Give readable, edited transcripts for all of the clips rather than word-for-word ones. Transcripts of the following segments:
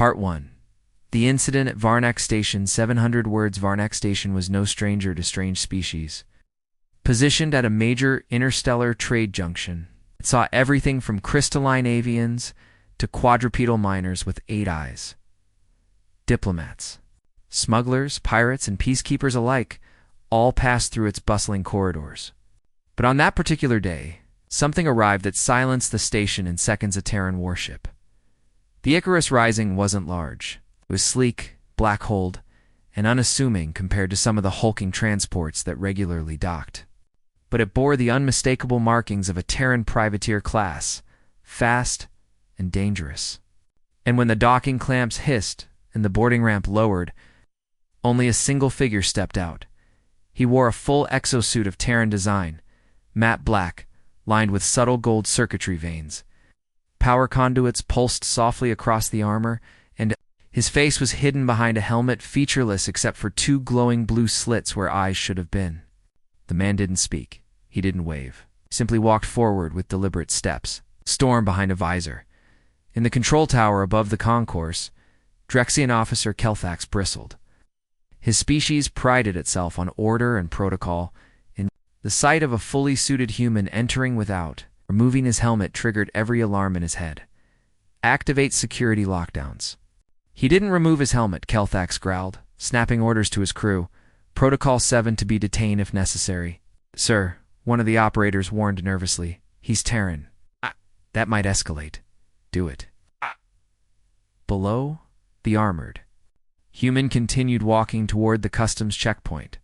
Part 1. The incident at Varnak Station. 700 words. Varnak Station was no stranger to strange species. Positioned at a major interstellar trade junction, it saw everything from crystalline avians to quadrupedal miners with 8 eyes. Diplomats, smugglers, pirates, and peacekeepers alike all passed through its bustling corridors. But on that particular day, something arrived that silenced the station in seconds. A Terran warship. The Icarus Rising wasn't large. It was sleek, black-holed, and unassuming compared to some of the hulking transports that regularly docked. But it bore the unmistakable markings of a Terran privateer class, fast and dangerous. And when the docking clamps hissed and the boarding ramp lowered, only a single figure stepped out. He wore a full exosuit of Terran design, matte black, lined with subtle gold circuitry veins. Power conduits pulsed softly across the armor, and his face was hidden behind a helmet, featureless except for 2 glowing blue slits where eyes should have been. The man didn't speak. He didn't wave. He simply walked forward with deliberate steps, storm behind a visor. In the control tower above the concourse, Drexian officer Kelthax bristled. His species prided itself on order and protocol, and the sight of a fully suited human entering without removing his helmet triggered every alarm in his head. Activate security lockdowns. He didn't remove his helmet, Kelthax growled, snapping orders to his crew. Protocol 7 to be detained if necessary. Sir, one of the operators warned nervously. He's Terran. That might escalate. Do it. Below, the armored human continued walking toward the customs checkpoint.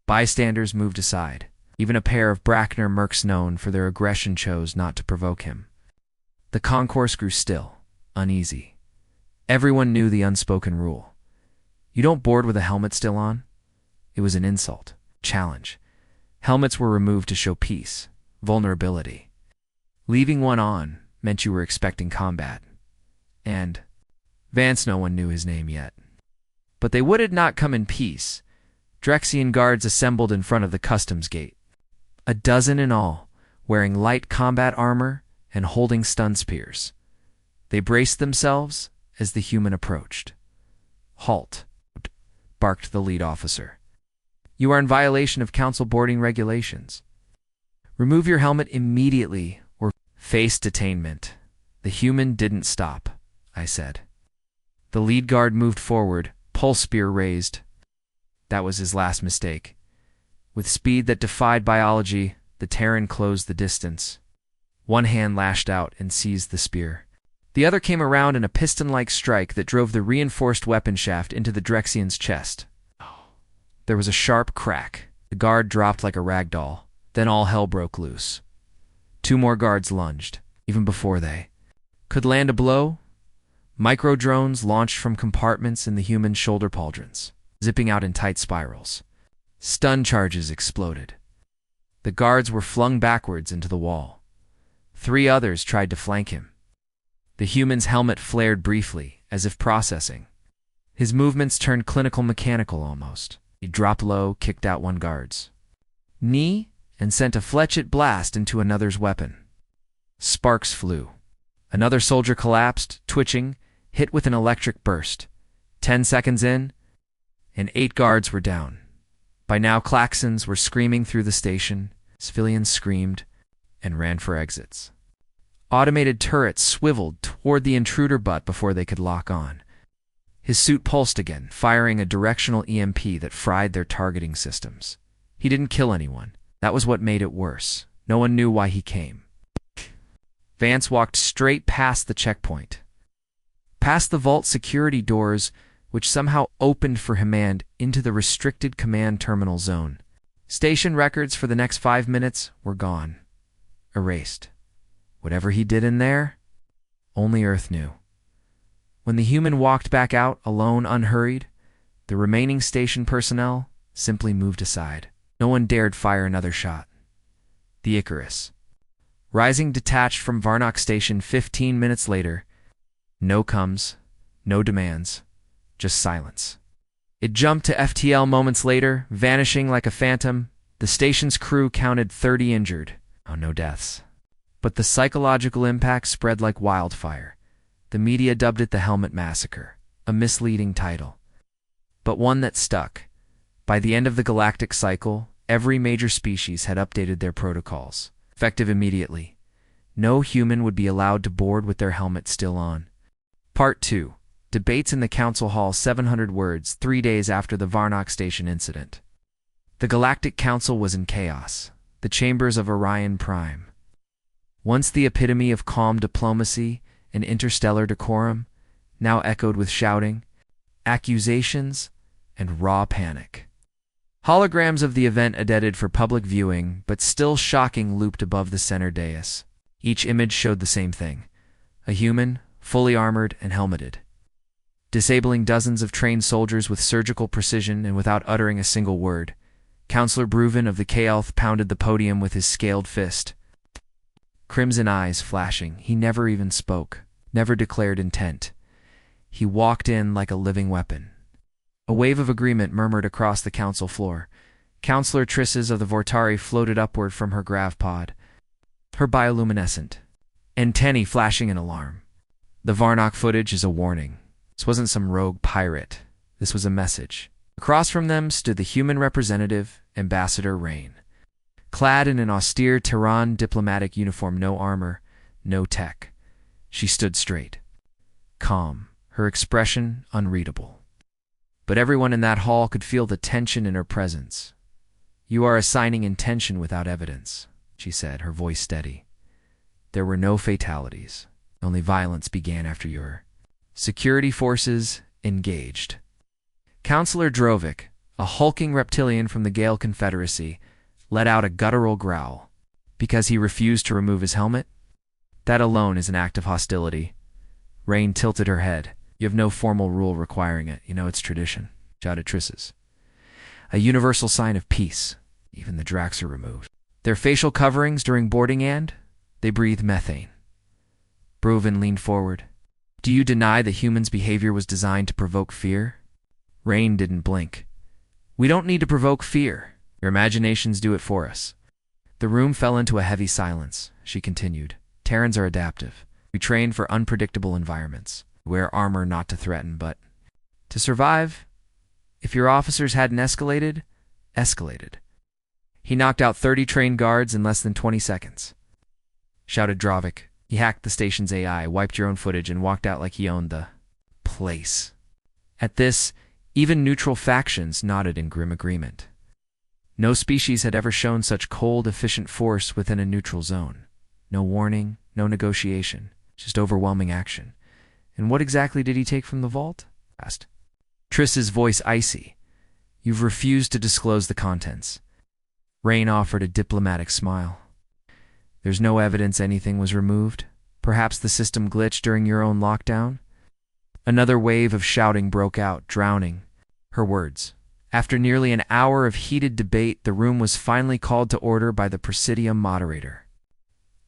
Bystanders moved aside. Even a pair of Brackner mercs known for their aggression chose not to provoke him. The concourse grew still, uneasy. Everyone knew the unspoken rule. You don't board with a helmet still on. It was an insult, challenge. Helmets were removed to show peace, vulnerability. Leaving one on meant you were expecting combat. And Vance, no one knew his name yet. But they would not come in peace. Drexian guards assembled in front of the customs gate. A dozen in all, wearing light combat armor and holding stun spears. They braced themselves as the human approached. Halt, barked the lead officer. You are in violation of council boarding regulations. Remove your helmet immediately or face detainment. The human didn't stop, I said. The lead guard moved forward, pulse spear raised. That was his last mistake. With speed that defied biology, the Terran closed the distance. One hand lashed out and seized the spear. The other came around in a piston-like strike that drove the reinforced weapon shaft into the Drexian's chest. There was a sharp crack. The guard dropped like a rag doll. Then all hell broke loose. 2 more guards lunged, even before they could land a blow. Micro-drones launched from compartments in the human's shoulder pauldrons, zipping out in tight spirals. Stun charges exploded. The guards were flung backwards into the wall. 3 others tried to flank him. The human's helmet flared briefly, as if processing. His movements turned clinical mechanical almost. He dropped low, kicked out 1 guard's knee, and sent a fletchet blast into another's weapon. Sparks flew. Another soldier collapsed, twitching, hit with an electric burst. 10 seconds in, and 8 guards were down. By now, klaxons were screaming through the station. Civilians screamed and ran for exits. Automated turrets swiveled toward the intruder butt before they could lock on. His suit pulsed again, firing a directional EMP that fried their targeting systems. He didn't kill anyone. That was what made it worse. No one knew why he came. Vance walked straight past the checkpoint, past the vault security doors, which somehow opened for him and into the restricted command terminal zone. Station records for the next 5 minutes were gone. Erased. Whatever he did in there, only Earth knew. When the human walked back out, alone, unhurried, the remaining station personnel simply moved aside. No one dared fire another shot. The Icarus, rising detached from Varnak Station 15 minutes later. No comes, no demands, just silence. It jumped to FTL moments later, vanishing like a phantom. The station's crew counted 30 injured. Oh, no deaths. But the psychological impact spread like wildfire. The media dubbed it the Helmet Massacre, a misleading title, but one that stuck. By the end of the galactic cycle, every major species had updated their protocols, effective immediately. No human would be allowed to board with their helmet still on. Part 2. Debates in the Council Hall, 700 words, 3 days after the Varnock Station incident. The Galactic Council was in chaos. The chambers of Orion Prime, once the epitome of calm diplomacy and interstellar decorum, now echoed with shouting, accusations, and raw panic. Holograms of the event edited for public viewing, but still shocking, looped above the center dais. Each image showed the same thing: a human, fully armored and helmeted, disabling dozens of trained soldiers with surgical precision and without uttering a single word. Counselor Bruven of the K-Elf pounded the podium with his scaled fist, crimson eyes flashing. He never even spoke, never declared intent. He walked in like a living weapon. A wave of agreement murmured across the council floor. Counselor Trisses of the Vortari floated upward from her grav pod, her bioluminescent antennae flashing in alarm. The Varnock footage is a warning. This wasn't some rogue pirate. This was a message. Across from them stood the human representative, Ambassador Rain, clad in an austere Terran diplomatic uniform, no armor, no tech. She stood straight, calm, her expression unreadable. But everyone in that hall could feel the tension in her presence. "You are assigning intention without evidence," she said, her voice steady. "There were no fatalities. Only violence began after your security forces engaged." Counselor Drovic, a hulking reptilian from the Gale Confederacy, let out a guttural growl. Because he refused to remove his helmet? That alone is an act of hostility. Rain tilted her head. "You have no formal rule requiring it. You know it's tradition," shouted Trisses. "A universal sign of peace. Even the Drax are removed. Their facial coverings during boarding, and they breathe methane." Bruven leaned forward. "Do you deny that humans' behavior was designed to provoke fear?" Rain didn't blink. "We don't need to provoke fear. Your imaginations do it for us." The room fell into a heavy silence. She continued, "Terrans are adaptive. We train for unpredictable environments. We wear armor not to threaten, but to survive. If your officers hadn't escalated. He knocked out 30 trained guards in less than 20 seconds. Shouted Drovic. He hacked the station's AI, wiped your own footage, and walked out like he owned the place. At this, even neutral factions nodded in grim agreement. No species had ever shown such cold, efficient force within a neutral zone. No warning, no negotiation, just overwhelming action. "And what exactly did he take from the vault?" asked. Triss's voice icy. "You've refused to disclose the contents." Rain offered a diplomatic smile. "There's no evidence anything was removed. Perhaps the system glitched during your own lockdown?" Another wave of shouting broke out, drowning her words. After nearly an hour of heated debate, the room was finally called to order by the Presidium moderator.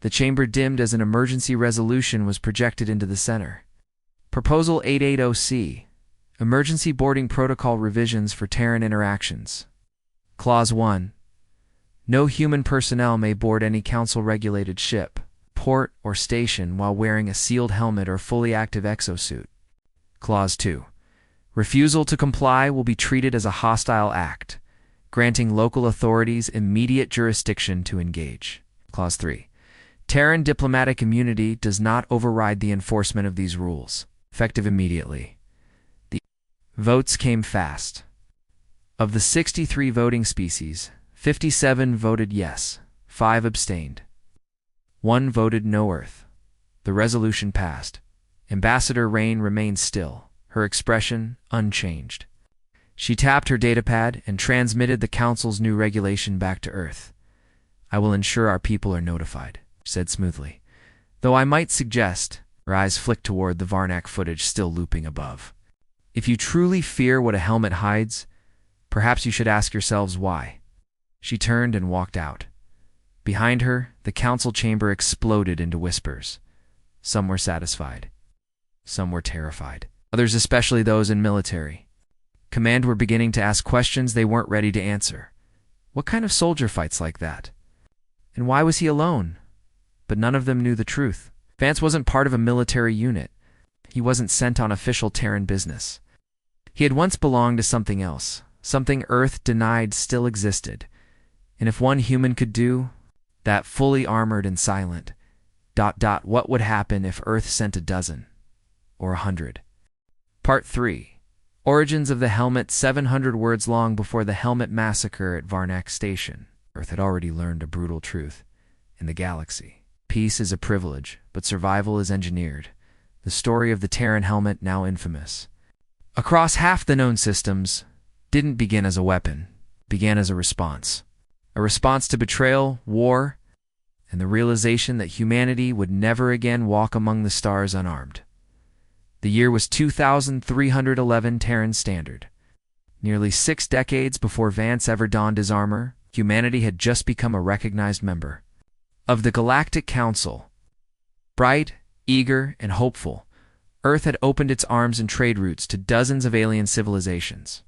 The chamber dimmed as an emergency resolution was projected into the center. Proposal 880C, Emergency Boarding Protocol Revisions for Terran Interactions. Clause 1. No human personnel may board any council-regulated ship, port, or station while wearing a sealed helmet or fully active exosuit. Clause 2. Refusal to comply will be treated as a hostile act, granting local authorities immediate jurisdiction to engage. Clause 3. Terran diplomatic immunity does not override the enforcement of these rules, effective immediately. The votes came fast. Of the 63 voting species, 57 voted yes, 5 abstained. 1 voted no Earth. The resolution passed. Ambassador Rain remained still, her expression unchanged. She tapped her datapad and transmitted the Council's new regulation back to Earth. "I will ensure our people are notified," she said smoothly. "Though I might suggest," her eyes flicked toward the Varnock footage still looping above, "if you truly fear what a helmet hides, perhaps you should ask yourselves why." She turned and walked out. Behind her, the council chamber exploded into whispers. Some were satisfied. Some were terrified. Others, especially those in military command, were beginning to ask questions they weren't ready to answer. What kind of soldier fights like that? And why was he alone? But none of them knew the truth. Vance wasn't part of a military unit. He wasn't sent on official Terran business. He had once belonged to something else, something Earth denied still existed. And if one human could do that, fully armored and silent, what would happen if Earth sent a dozen? Or 100? Part 3. Origins of the Helmet. 700 words long before the Helmet massacre at Varnak Station, Earth had already learned a brutal truth. In the galaxy, peace is a privilege, but survival is engineered. The story of the Terran Helmet, now infamous across half the known systems, didn't begin as a weapon, began as a response. A response to betrayal, war, and the realization that humanity would never again walk among the stars unarmed. The year was 2311 Terran Standard. Nearly 6 decades before Vance ever donned his armor, humanity had just become a recognized member of the Galactic Council. Bright, eager, and hopeful, Earth had opened its arms and trade routes to dozens of alien civilizations.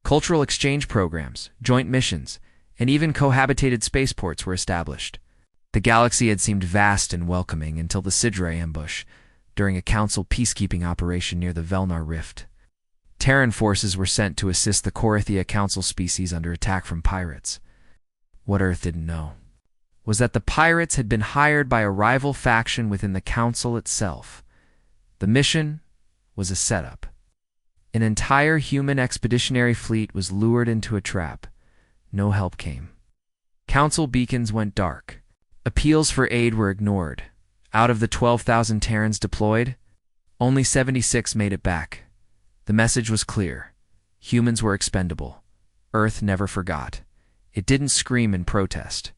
Cultural exchange programs, joint missions, and even cohabitated spaceports were established. The galaxy had seemed vast and welcoming until the Sidre ambush during a Council peacekeeping operation near the Velnar Rift. Terran forces were sent to assist the Corythia Council species under attack from pirates. What Earth didn't know was that the pirates had been hired by a rival faction within the Council itself. The mission was a setup. An entire human expeditionary fleet was lured into a trap. No help came. Council beacons went dark. Appeals for aid were ignored. Out of the 12,000 Terrans deployed, only 76 made it back. The message was clear. Humans were expendable. Earth never forgot. It didn't scream in protest.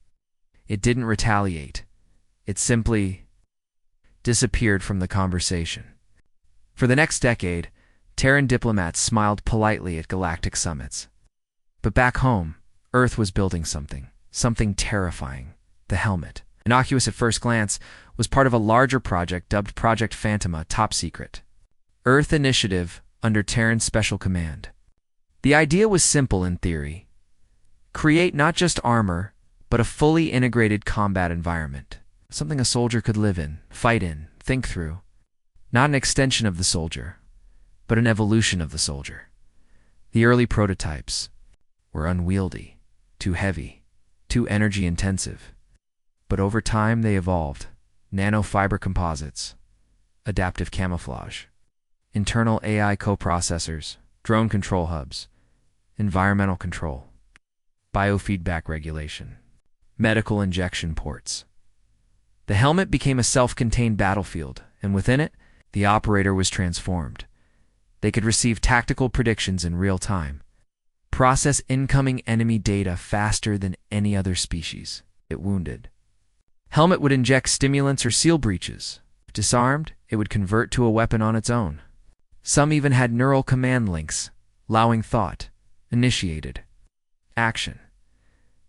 It didn't retaliate. It simply disappeared from the conversation. For the next decade, Terran diplomats smiled politely at galactic summits. But back home, Earth was building something terrifying. The Helmet, innocuous at first glance, was part of a larger project dubbed Project Phantoma, top secret. Earth initiative under Terran Special Command. The idea was simple in theory. Create not just armor, but a fully integrated combat environment. Something a soldier could live in, fight in, think through. Not an extension of the soldier, but an evolution of the soldier. The early prototypes were unwieldy, too heavy, too energy intensive. But over time they evolved. Nanofiber composites, adaptive camouflage, internal AI coprocessors, drone control hubs, environmental control, biofeedback regulation, medical injection ports. The Helmet became a self-contained battlefield, and within it, the operator was transformed. They could receive tactical predictions in real time, process incoming enemy data faster than any other species. It wounded. Helmet would inject stimulants or seal breaches. If disarmed, it would convert to a weapon on its own. Some even had neural command links, allowing thought, initiated, action.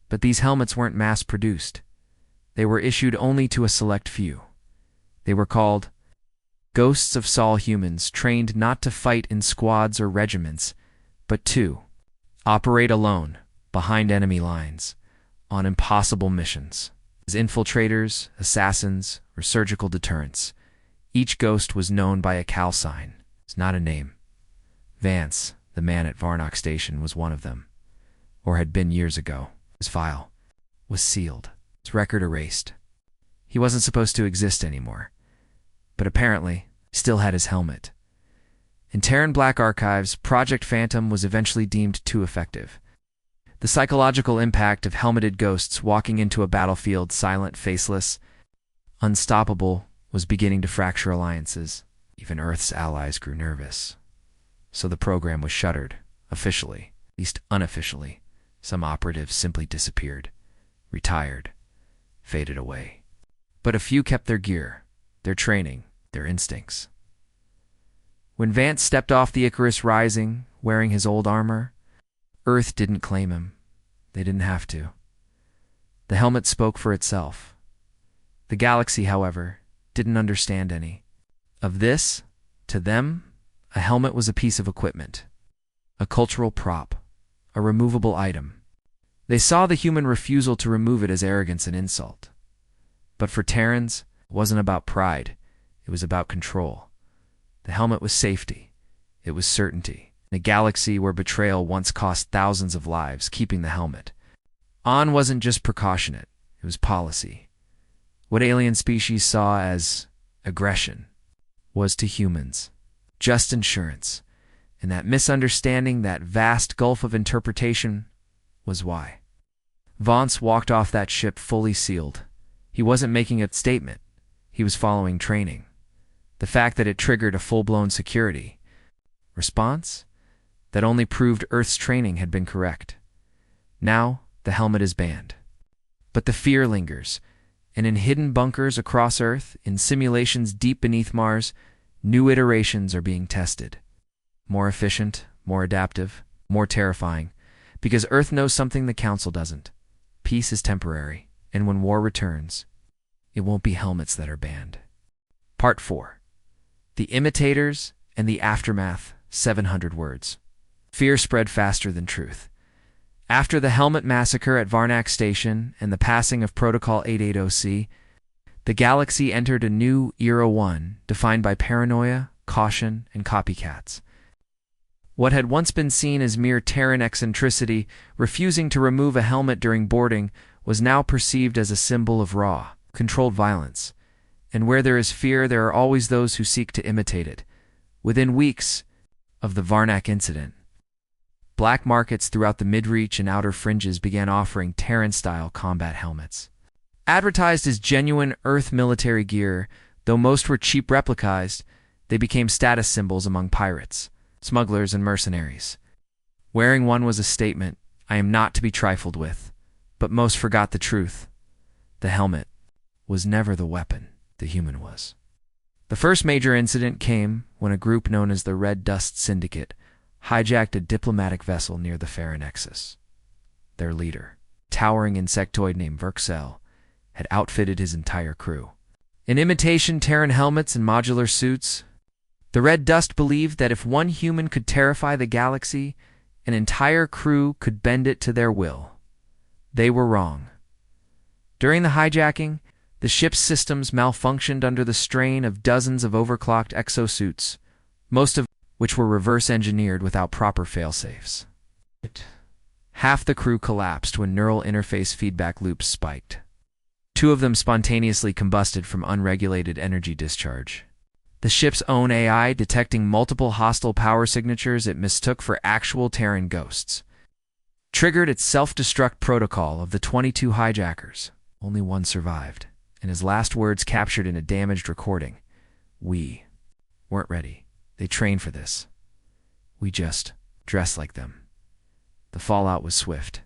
But these helmets weren't mass-produced. They were issued only to a select few. They were called Ghosts of Sol humans, trained not to fight in squads or regiments, but to operate alone, behind enemy lines, on impossible missions. As infiltrators, assassins, or surgical deterrents, each ghost was known by a cal sign. It's not a name. Vance, the man at Varnak Station, was one of them, or had been years ago. His file was sealed, his record erased. He wasn't supposed to exist anymore, but apparently still had his helmet. In Terran Black Archives, Project Phantom was eventually deemed too effective. The psychological impact of helmeted ghosts walking into a battlefield silent, faceless, unstoppable, was beginning to fracture alliances. Even Earth's allies grew nervous. So the program was shuttered, officially, at least unofficially. Some operatives simply disappeared, retired, faded away. But a few kept their gear, their training, their instincts. When Vance stepped off the Icarus Rising, wearing his old armor, Earth didn't claim him. They didn't have to. The helmet spoke for itself. The galaxy, however, didn't understand any of this. To them, a helmet was a piece of equipment, a cultural prop, a removable item. They saw the human refusal to remove it as arrogance and insult. But for Terrans, it wasn't about pride. It was about control. The helmet was safety. It was certainty. In a galaxy where betrayal once cost thousands of lives, keeping the helmet on wasn't just precautionate, it was policy. What alien species saw as aggression was to humans just insurance. And that misunderstanding, that vast gulf of interpretation, was why Vance walked off that ship fully sealed. He wasn't making a statement. He was following training. The fact that it triggered a full-blown security response, that only proved Earth's training had been correct. Now, the helmet is banned. But the fear lingers, and in hidden bunkers across Earth, in simulations deep beneath Mars, new iterations are being tested. More efficient, more adaptive, more terrifying, because Earth knows something the Council doesn't. Peace is temporary, and when war returns, it won't be helmets that are banned. Part 4. The Imitators and the Aftermath, 700 words. Fear spread faster than truth. After the helmet massacre at Varnak Station and the passing of Protocol 880C, the galaxy entered a new Era 1 defined by paranoia, caution, and copycats. What had once been seen as mere Terran eccentricity, refusing to remove a helmet during boarding, was now perceived as a symbol of raw, controlled violence. And where there is fear, there are always those who seek to imitate it. Within weeks of the Varnak incident, black markets throughout the mid-reach and outer fringes began offering Terran-style combat helmets. Advertised as genuine Earth military gear, though most were cheap replicas, they became status symbols among pirates, smugglers, and mercenaries. Wearing one was a statement, I am not to be trifled with, but most forgot the truth. The helmet was never the weapon the human was. The first major incident came when a group known as the Red Dust Syndicate hijacked a diplomatic vessel near the Farah Nexus. Their leader, a towering insectoid named Verxel, had outfitted his entire crew in imitation Terran helmets and modular suits. The Red Dust believed that if one human could terrify the galaxy, an entire crew could bend it to their will. They were wrong. During the hijacking, the ship's systems malfunctioned under the strain of dozens of overclocked exosuits, most of which were reverse-engineered without proper failsafes. Half the crew collapsed when neural interface feedback loops spiked. 2 of them spontaneously combusted from unregulated energy discharge. The ship's own AI, detecting multiple hostile power signatures it mistook for actual Terran ghosts, triggered its self-destruct protocol of the 22 hijackers. Only one survived, and his last words captured in a damaged recording. We weren't ready. They trained for this. We just dressed like them. The fallout was swift.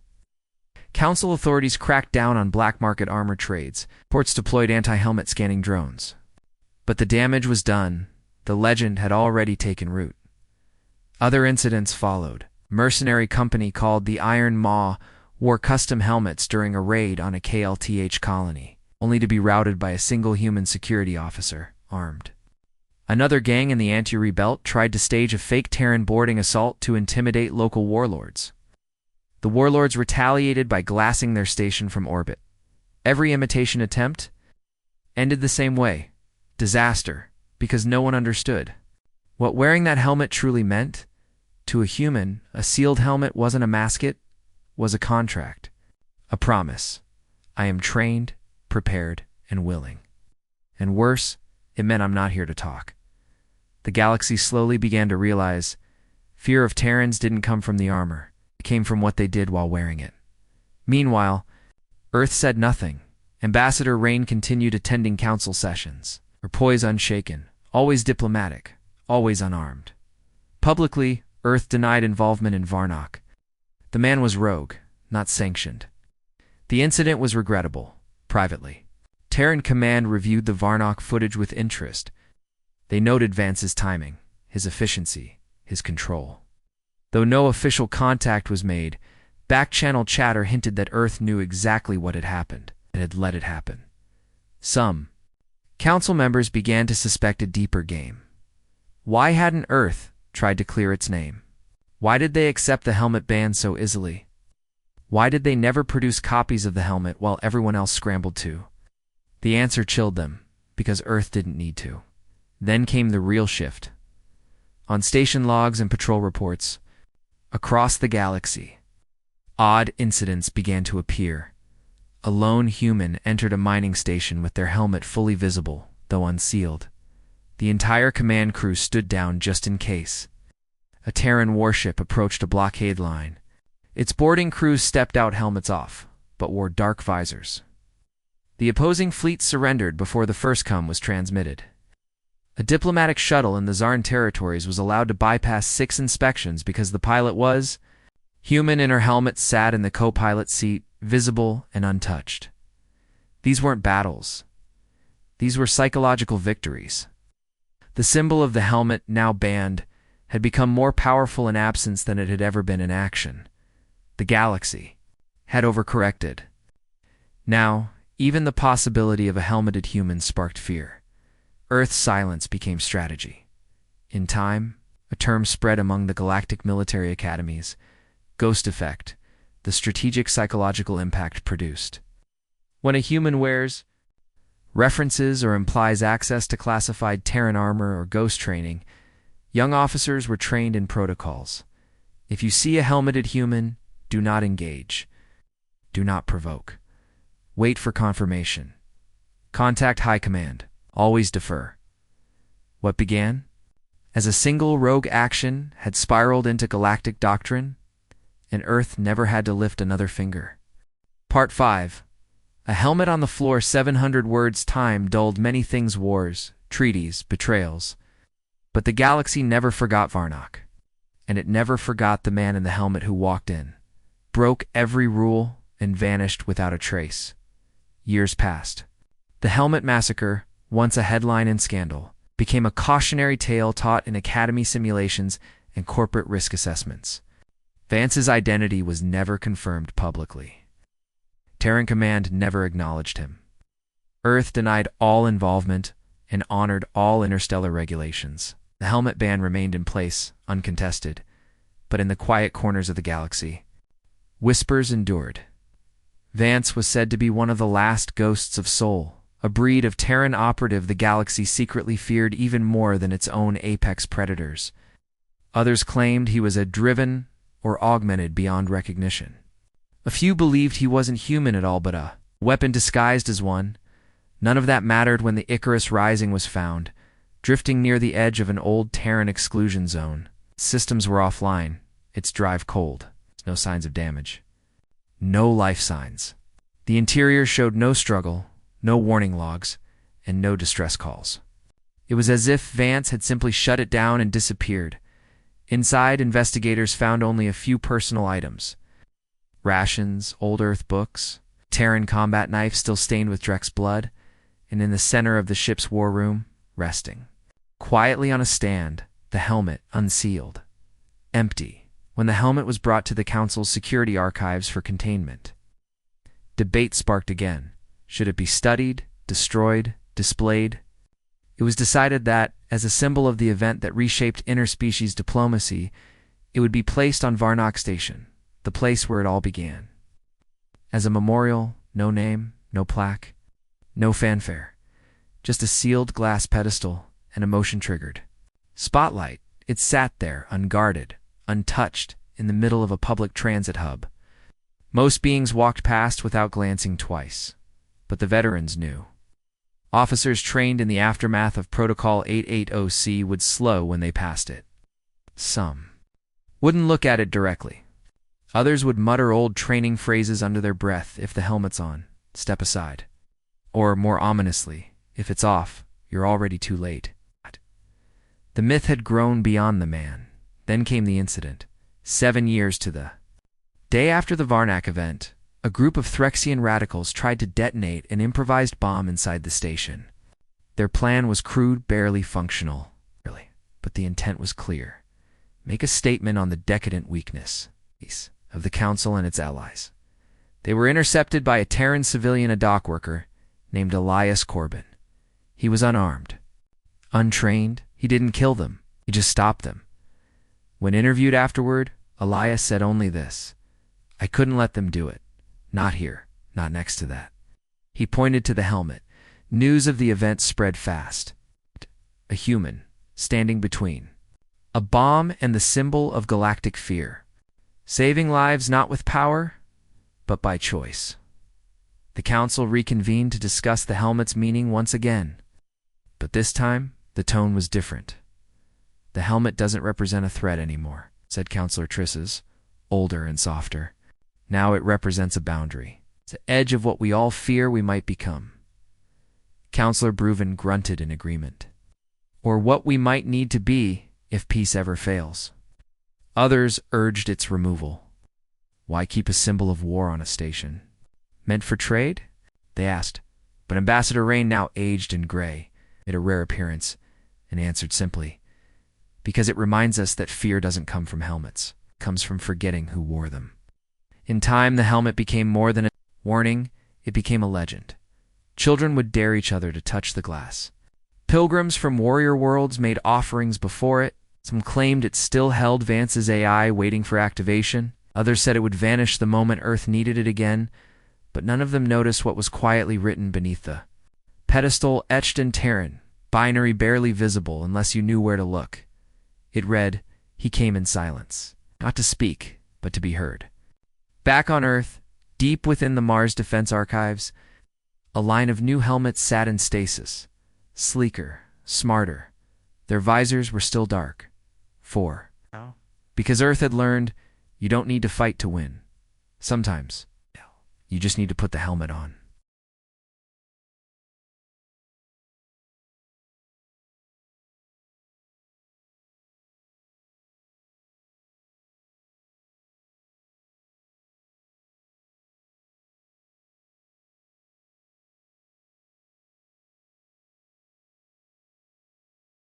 Council authorities cracked down on black market armor trades. Ports deployed anti-helmet scanning drones. But the damage was done. The legend had already taken root. Other incidents followed. A mercenary company called the Iron Maw wore custom helmets during a raid on a KLTH colony, only to be routed by a single human security officer, armed. Another gang in the Anti-Re Belt tried to stage a fake Terran boarding assault to intimidate local warlords. The warlords retaliated by glassing their station from orbit. Every imitation attempt ended the same way. Disaster, because no one understood what wearing that helmet truly meant. To a human, a sealed helmet wasn't a mascot, was a contract, a promise. I am trained, prepared, and willing. And worse, it meant I'm not here to talk. The galaxy slowly began to realize fear of Terrans didn't come from the armor. It came from what they did while wearing it. Meanwhile, Earth said nothing. Ambassador Rain continued attending council sessions, her poise unshaken, always diplomatic, always unarmed. Publicly, Earth denied involvement in Varnak. The man was rogue, not sanctioned. The incident was regrettable. Privately, Terran Command reviewed the Varnak footage with interest. They noted Vance's timing, his efficiency, his control. Though no official contact was made, back-channel chatter hinted that Earth knew exactly what had happened and had let it happen. Some council members began to suspect a deeper game. Why hadn't Earth tried to clear its name? Why did they accept the helmet ban so easily? Why did they never produce copies of the helmet while everyone else scrambled to? The answer chilled them, because Earth didn't need to. Then came the real shift. On station logs and patrol reports, across the galaxy, odd incidents began to appear. A lone human entered a mining station with their helmet fully visible, though unsealed. The entire command crew stood down just in case. A Terran warship approached a blockade line. Its boarding crews stepped out helmets off, but wore dark visors. The opposing fleet surrendered before the first come was transmitted. A diplomatic shuttle in the Zarn territories was allowed to bypass 6 inspections because the pilot was human and her helmet sat in the co-pilot seat, visible and untouched. These weren't battles. These were psychological victories. The symbol of the helmet, now banned, had become more powerful in absence than it had ever been in action. The galaxy had overcorrected. Now, even the possibility of a helmeted human sparked fear. Earth's silence became strategy. In time, a term spread among the galactic military academies, ghost effect, the strategic psychological impact produced. When a human wears, references or implies access to classified Terran armor or ghost training, young officers were trained in protocols. If you see a helmeted human, do not engage. Do not provoke. Wait for confirmation. Contact high command. Always defer. What began as a single rogue action had spiraled into galactic doctrine, and Earth never had to lift another finger. Part 5. A helmet on the floor, 700 words. Time dulled many things, wars, treaties, betrayals. But the galaxy never forgot Varnock, and it never forgot the man in the helmet who walked in, broke every rule, and vanished without a trace. Years passed. The Helmet Massacre, once a headline and scandal, became a cautionary tale taught in academy simulations and corporate risk assessments. Vance's identity was never confirmed publicly. Terran Command never acknowledged him. Earth denied all involvement and honored all interstellar regulations. The helmet ban remained in place, uncontested, but in the quiet corners of the galaxy, whispers endured. Vance was said to be one of the last ghosts of Sol, a breed of Terran operative the galaxy secretly feared even more than its own apex predators. Others claimed he was a driven or augmented beyond recognition. A few believed he wasn't human at all but a weapon disguised as one. None of that mattered when the Icarus Rising was found, drifting near the edge of an old Terran exclusion zone. Systems were offline, its drive cold, no signs of damage. No life signs. The interior showed no struggle, no warning logs, and no distress calls. It was as if Vance had simply shut it down and disappeared. Inside, investigators found only a few personal items. Rations, old Earth books, Terran combat knife still stained with Drek's blood, and in the center of the ship's war room, resting. Quietly on a stand, the helmet unsealed. Empty. When the helmet was brought to the Council's security archives for containment. Debate sparked again. Should it be studied, destroyed, displayed? It was decided that, as a symbol of the event that reshaped interspecies diplomacy, it would be placed on Varnock Station, the place where it all began. As a memorial, no name, no plaque, no fanfare, just a sealed glass pedestal and a motion triggered spotlight. It sat there, unguarded, untouched, in the middle of a public transit hub. Most beings walked past without glancing twice, but the veterans knew. Officers trained in the aftermath of Protocol 880C would slow when they passed it. Some wouldn't look at it directly. Others would mutter old training phrases under their breath. If the helmet's on, step aside. Or, more ominously, if it's off, you're already too late. The myth had grown beyond the man. Then came the incident. 7 years to the day after the Varnock event, a group of Threxian radicals tried to detonate an improvised bomb inside the station. Their plan was crude, barely functional, but the intent was clear. Make a statement on the decadent weakness of the Council and its allies. They were intercepted by a Terran civilian, a dock worker, named Elias Corbin. He was unarmed. Untrained, he didn't kill them. He just stopped them. When interviewed afterward, Elias said only this: "I couldn't let them do it. Not here, not next to that." He pointed to the helmet. News of the event spread fast. A human, standing between. A bomb and the symbol of galactic fear. Saving lives not with power, but by choice. The council reconvened to discuss the helmet's meaning once again. But this time, the tone was different. "The helmet doesn't represent a threat anymore," said Counselor Trisses, older and softer. "Now it represents a boundary. It's the edge of what we all fear we might become." Counselor Bruven grunted in agreement. "Or what we might need to be if peace ever fails." Others urged its removal. Why keep a symbol of war on a station? Meant for trade? They asked. But Ambassador Rain, now aged and gray, made a rare appearance and answered simply, "Because it reminds us that fear doesn't come from helmets. It comes from forgetting who wore them." In time, the helmet became more than a warning. It became a legend. Children would dare each other to touch the glass. Pilgrims from warrior worlds made offerings before it. Some claimed it still held Vance's AI waiting for activation. Others said it would vanish the moment Earth needed it again, but none of them noticed what was quietly written beneath the pedestal, etched in Terran, binary barely visible unless you knew where to look. It read, "He came in silence, not to speak, but to be heard." Back on Earth, deep within the Mars Defense Archives, a line of new helmets sat in stasis, sleeker, smarter. Their visors were still dark. Because Earth had learned, you don't need to fight to win. Sometimes, you just need to put the helmet on.